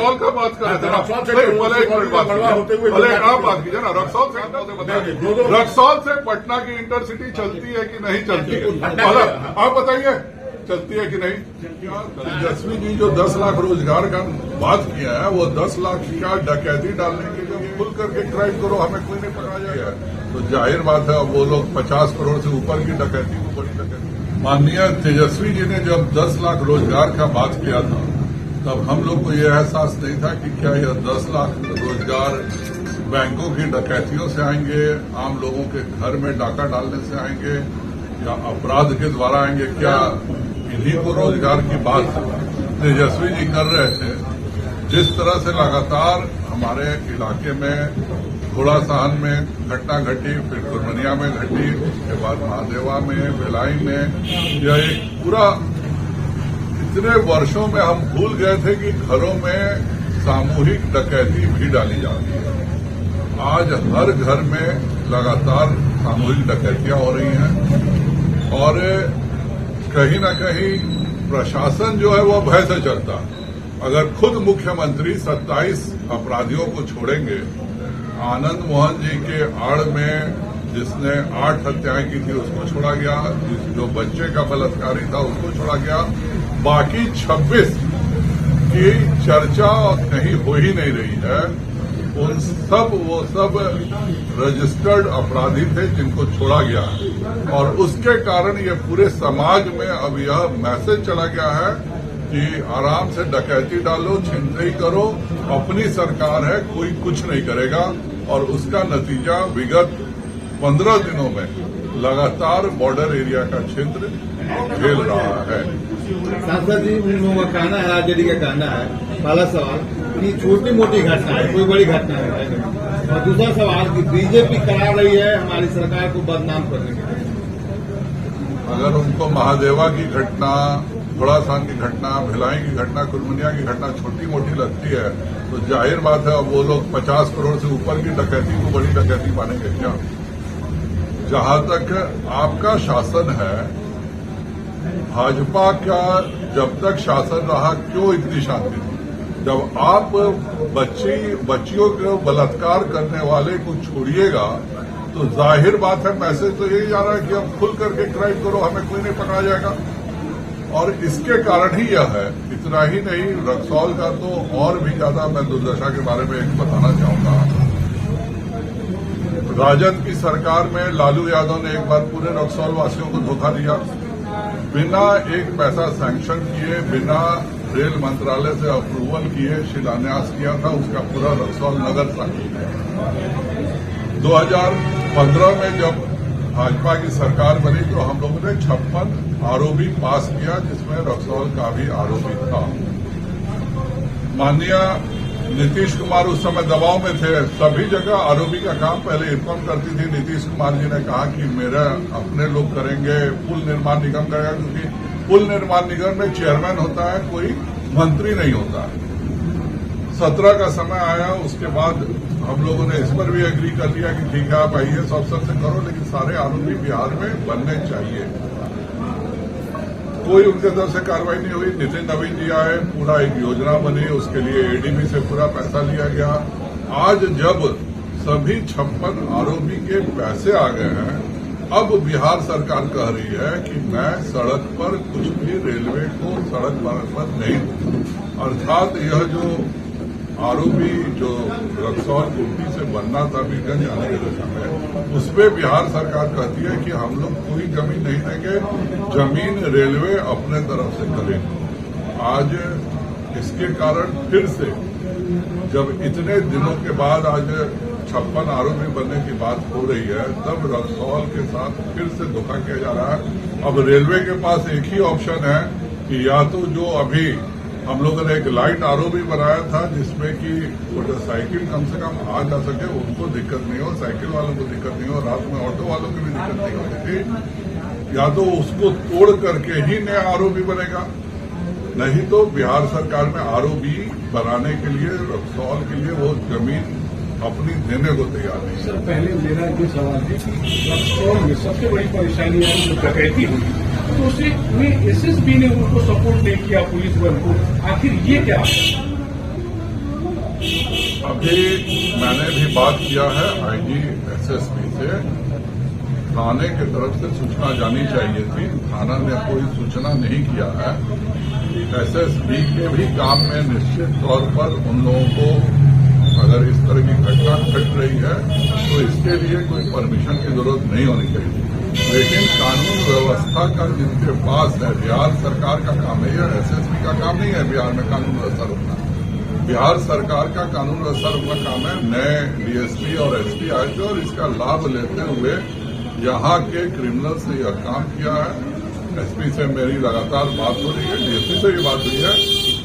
रक्सौल का बात कर रहे थे भले एक मिनट बात भले आप बात कीजिए ना। रक्सौल से रक्सौल से पटना की इंटरसिटी चलती है कि नहीं चलती है? आप बताइए, चलती है कि नहीं? तेजस्वी जी जो 10 लाख रोजगार का बात किया है, वो 10 लाख का डकैती डालने के लिए खुल करके क्राइम करो, हमें कोई नहीं पकड़ा जाएगा। तो जाहिर बात है वो लोग 50 करोड़ से ऊपर की डकैती को बड़ी डकैती। माननीय तेजस्वी जी ने जब 10 लाख रोजगार का बात किया था, तब हम लोग को यह एहसास नहीं था कि क्या यह 10 लाख रोजगार बैंकों की डकैतियों से आएंगे, आम लोगों के घर में डाका डालने से आएंगे, या अपराध के द्वारा आएंगे। क्या इन्हीं को रोजगार की बात तेजस्वी जी कर रहे थे? जिस तरह से लगातार हमारे इलाके में घोड़ा सहन में घटना घटी, फिर कुरमनिया में घटी, उसके बाद महादेवा में, भिलाई में, यह एक पूरा इतने वर्षों में हम भूल गए थे कि घरों में सामूहिक डकैती भी डाली जाती है। आज हर घर में लगातार सामूहिक डकैतियां हो रही हैं और कहीं न कहीं प्रशासन जो है वो भय से चलता है। अगर खुद मुख्यमंत्री 27 अपराधियों को छोड़ेंगे, आनंद मोहन जी के आड़ में जिसने 8 हत्याएं की थी उसको छोड़ा गया, जो बच्चे का बलात्कारी था उसको छोड़ा गया, बाकी 26 की चर्चा कहीं हो ही नहीं रही है। वो सब रजिस्टर्ड अपराधी थे जिनको छोड़ा गया, और उसके कारण ये पूरे समाज में अब यह मैसेज चला गया है कि आराम से डकैती डालो, छिनतई करो, अपनी सरकार है, कोई कुछ नहीं करेगा। और उसका नतीजा विगत 15 दिनों में लगातार बॉर्डर एरिया का क्षेत्र झेल रहा है। सांसद जी, उन लोगों का कहना है, आरजेडी का कहना है, पहला सवाल कि छोटी मोटी घटना है, कोई बड़ी घटना है, और दूसरा सवाल कि बीजेपी करा रही है हमारी सरकार को बदनाम करने के लिए। अगर उनको महादेवा की घटना, घोड़ा सहन की घटना, भिलाई की घटना, कुरमुनिया की घटना छोटी मोटी लगती है, तो जाहिर बात है अब वो लोग 50 करोड़ से ऊपर की डकैती को बड़ी डकैती मानेंगे क्या? जहां तक आपका शासन है, भाजपा का जब तक शासन रहा क्यों इतनी शांति थी? जब आप बच्चियों को बलात्कार करने वाले को छोड़िएगा तो जाहिर बात है मैसेज तो यही जा रहा है कि अब खुल करके क्राइम करो, हमें कोई नहीं पकड़ा जाएगा। और इसके कारण ही यह है। इतना ही नहीं, रक्सौल का तो और भी ज्यादा मैं दुर्दशा के बारे में एक बताना चाहूंगा। राजद की सरकार में लालू यादव ने एक बार पूरे रक्सौल वासियों को धोखा दिया, बिना एक पैसा सैंक्शन किए, बिना रेल मंत्रालय से अप्रूवल किए शिलान्यास किया था, उसका पूरा रक्सौल नगर था। 2015 में जब भाजपा की सरकार बनी तो हम लोगों ने 56 आरओबी पास किया, जिसमें रक्सौल का भी आरओबी था। माननीय नीतीश कुमार उस समय दबाव में थे, सभी जगह आरओबी का काम पहले इरकॉन करती थी। नीतीश कुमार जी ने कहा कि मेरा अपने लोग करेंगे, पुल निर्माण निगम करेगा, क्योंकि पुल निर्माण निगम में चेयरमैन होता है, कोई मंत्री नहीं होता है। 17 का समय आया, उसके बाद हम लोगों ने इस पर भी एग्री कर लिया कि ठीक है आप आईएएस अफसर से करो, लेकिन सारे आरोपी बिहार में बनने चाहिए। कोई उनके तरफ से कार्रवाई नहीं हुई। नितिन नवीन जी आए, पूरा एक योजना बनी, उसके लिए एडीबी से पूरा पैसा लिया गया। आज जब सभी 56 आरोपी के पैसे आ गए हैं, अब बिहार सरकार कह रही है कि मैं सड़क पर कुछ भी रेलवे को सड़क पर नहीं दूंगा। अर्थात यह जो आरोपी जो रक्सौल कुर्ती से बनना था बीरगंज जाने के दिशा में, उस पर बिहार सरकार कहती है कि हम लोग कोई जमीन नहीं देंगे, जमीन रेलवे अपने तरफ से करेंगे। आज इसके कारण फिर से जब इतने दिनों के बाद आज 56 आरोपी बनने की बात हो रही है, तब रक्सौल के साथ फिर से धोखा किया जा रहा है। अब रेलवे के पास एक ही ऑप्शन है कि या तो जो अभी हम लोगों ने एक लाइट आरओबी बनाया था जिसमें कि मोटरसाइकिल कम से कम आ जा सके, उनको दिक्कत नहीं हो, साइकिल वालों को दिक्कत नहीं हो, रात में ऑटो वालों को भी दिक्कत नहीं होती थी, या तो उसको तोड़ करके ही नया आरओबी बनेगा, नहीं तो बिहार सरकार में आरओबी बनाने के लिए रक्सौल के लिए वो जमीन अपनी देने को तैयार नहीं। सर, पहले मेरा ये सवाल है कि रक्सौल में सबसे बड़ी परेशानी है जो डकैती हुई, तो उसे एसएसबी ने उनको सपोर्ट नहीं किया, पुलिस बल को, आखिर ये क्या? अभी मैंने भी बात किया है आईजी एसएसपी से। थाने की तरफ से सूचना जानी चाहिए थी, थाना ने कोई सूचना नहीं किया है। एसएसपी के भी काम में निश्चित तौर पर उन लोगों को अगर इस तरह की घटना घट रही है तो इसके लिए कोई परमिशन की जरूरत नहीं होनी चाहिए। लेकिन कानून व्यवस्था का जिनके पास है, बिहार सरकार का काम है, यह एसएसपी का काम नहीं है बिहार में कानून व्यवस्था रोकना। बिहार सरकार का कानून व्यवस्था रोकना काम है। नए डीएसपी और एसपी आए थे और इसका लाभ लेते हुए यहाँ के क्रिमिनल से यह काम किया है। एसपी से मेरी लगातार बात हो रही है, डीएसपी से भी बात हुई है।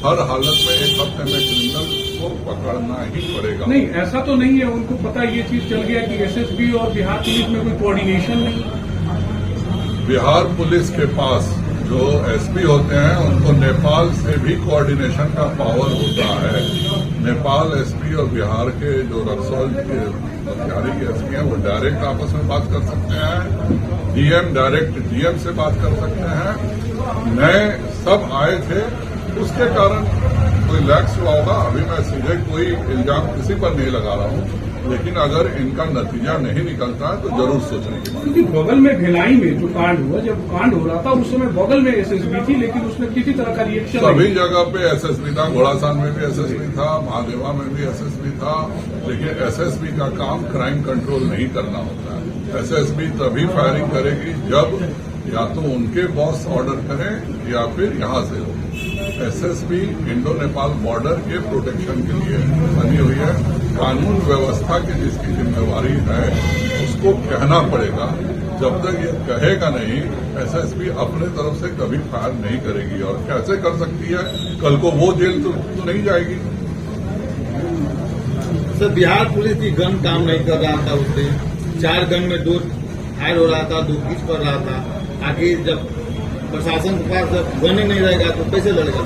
हर हालत में एक हफ्ते में क्रिमिनल को पकड़ना ही पड़ेगा। नहीं, ऐसा तो नहीं है, उनको पता ये चीज चल गया कि एसएसबी और बिहार पुलिस में कोई कोऑर्डिनेशन नहीं। बिहार पुलिस के पास जो एसपी होते हैं उनको नेपाल से भी कोऑर्डिनेशन का पावर होता है। नेपाल एसपी और बिहार के जो रक्सौल के मोतिहारी के एसपी हैं वो डायरेक्ट आपस में बात कर सकते हैं। डीएम डायरेक्ट डीएम से बात कर सकते हैं। नए सब आए थे, उसके कारण कोई लैक्स हुआ होगा। अभी मैं सीधे कोई इल्जाम किसी पर नहीं लगा रहा हूं, लेकिन अगर इनका नतीजा नहीं निकलता है तो जरूर सोचने की बात। क्योंकि बगल में भिलाई में जो कांड हुआ, जब कांड हो रहा था उस समय बगल में एसएसबी थी, लेकिन उसमें किसी तरह का रिएक्शन सभी जगह पे एसएसबी था। घोड़ासान में भी एसएसबी था, महादेवा में भी एसएसबी था। लेकिन एसएसबी का काम क्राइम कंट्रोल नहीं करना होता है। एसएसबी तभी फायरिंग करेगी जब या तो उनके बॉस ऑर्डर करें या फिर यहां से हो। एसएसबी इंडो नेपाल बॉर्डर के प्रोटेक्शन के लिए बनी हुई है। कानून व्यवस्था की जिसकी जिम्मेवारी है उसको कहना पड़ेगा। जब तक ये कहेगा नहीं, एसएसबी अपने तरफ से कभी फायर नहीं करेगी। और कैसे कर सकती है? कल को वो जेल तो नहीं जाएगी। सर, बिहार पुलिस की गन काम नहीं कर रहा था। उससे 4 गन में 2 फायर हो रहा था, 2 किस पड़ रहा था। आखिर जब प्रशासन के पास जब गन ही नहीं रहेगा तो कैसे लड़ेगा?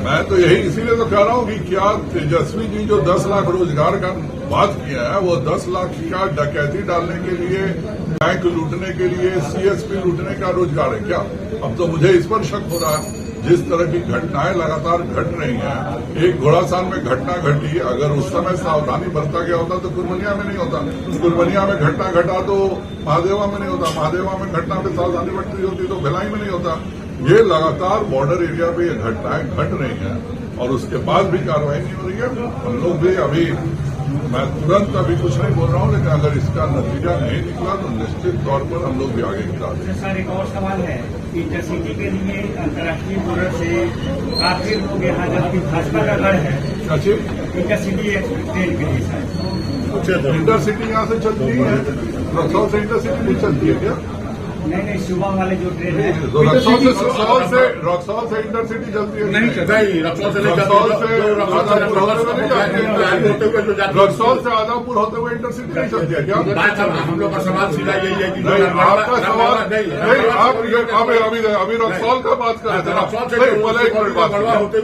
मैं तो यही इसीलिए तो कह रहा हूं कि क्या तेजस्वी जी जो 10 लाख रोजगार का बात किया है, वो 10 लाख का डकैती डालने के लिए, बैंक लूटने के लिए, सीएसपी लूटने का रोजगार है क्या? अब तो मुझे इस पर शक हो रहा है। जिस तरह की घटनाएं लगातार घट रही हैं, एक घोड़ासान में घटना घटी, अगर उस समय सावधानी बरता गया होता तो कुरबनिया में नहीं होता। कुरबनिया में घटना घटा तो महादेवा में नहीं होता। महादेवा में घटना में सावधानी बरती होती तो भिलाई में नहीं होता। ये लगातार बॉर्डर एरिया पे ये घटनाएं घट रही हैं और उसके बाद भी कार्रवाई नहीं हो रही है। हम लोग भी अभी, मैं तुरंत अभी कुछ नहीं बोल रहा हूं, लेकिन अगर इसका नतीजा नहीं निकला तो निश्चित तौर पर हम लोग भी आगे गिरा देंगे। सर, एक और सवाल है, इंटरसिटी के लिए अंतर्राष्ट्रीय बॉर्डर से काफी लोग यहाँ, जबकि भाजपा का गढ़ है इंटरसिटी ट्रेन के लिए सर। इंटरसिटी यहाँ से चलती है, रक्सौल से इंटरसिटी नहीं चलती है क्या? नहीं, सुबह वाले जो ट्रेन है रक्सौल से इंटरसिटी चलती है। नहीं, रक्सौल से आदापुर होते हुए इंटरसिटी नहीं चलती है क्या? हम लोग का सवाल सीधा यही है कि आपका सवाल नहीं, आप अभी रक्सौल का बात कर रहे थे।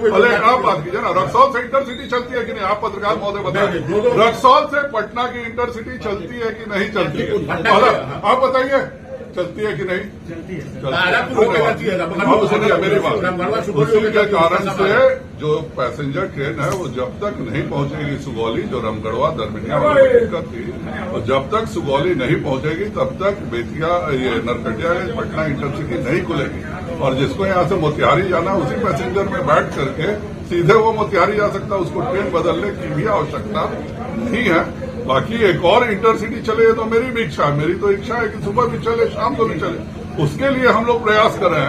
भले आप बात कीजिए ना, रक्सौल से इंटरसिटी चलती है कि नहीं? आप पत्रकार महोदय बताइए, रक्सौल से पटना की इंटरसिटी चलती है कि नहीं चलती है? आप बताइए, चलती है कि नहीं? चलती है सुनिए मेरी बात। उसी के कारण से जो पैसेंजर ट्रेन है वो जब तक नहीं पहुंचेगी सुगौली, जो रमगढ़वा दरमिया वाली दिक्कत थी, और जब तक सुगौली नहीं पहुंचेगी तब तक बेतिया, ये नरकटिया पटना इंटरसिटी नहीं खुलेगी। और जिसको यहाँ से मोतिहारी जाना, उसी पैसेंजर में बैठ करके सीधे वो मोतिहारी जा सकता है। उसको ट्रेन बदलने की भी आवश्यकता नहीं है। बाकी एक और इंटरसिटी चले तो मेरी भी इच्छा है। मेरी तो इच्छा है कि सुबह भी चले, शाम को भी चले। उसके लिए हम लोग प्रयास कर रहे हैं।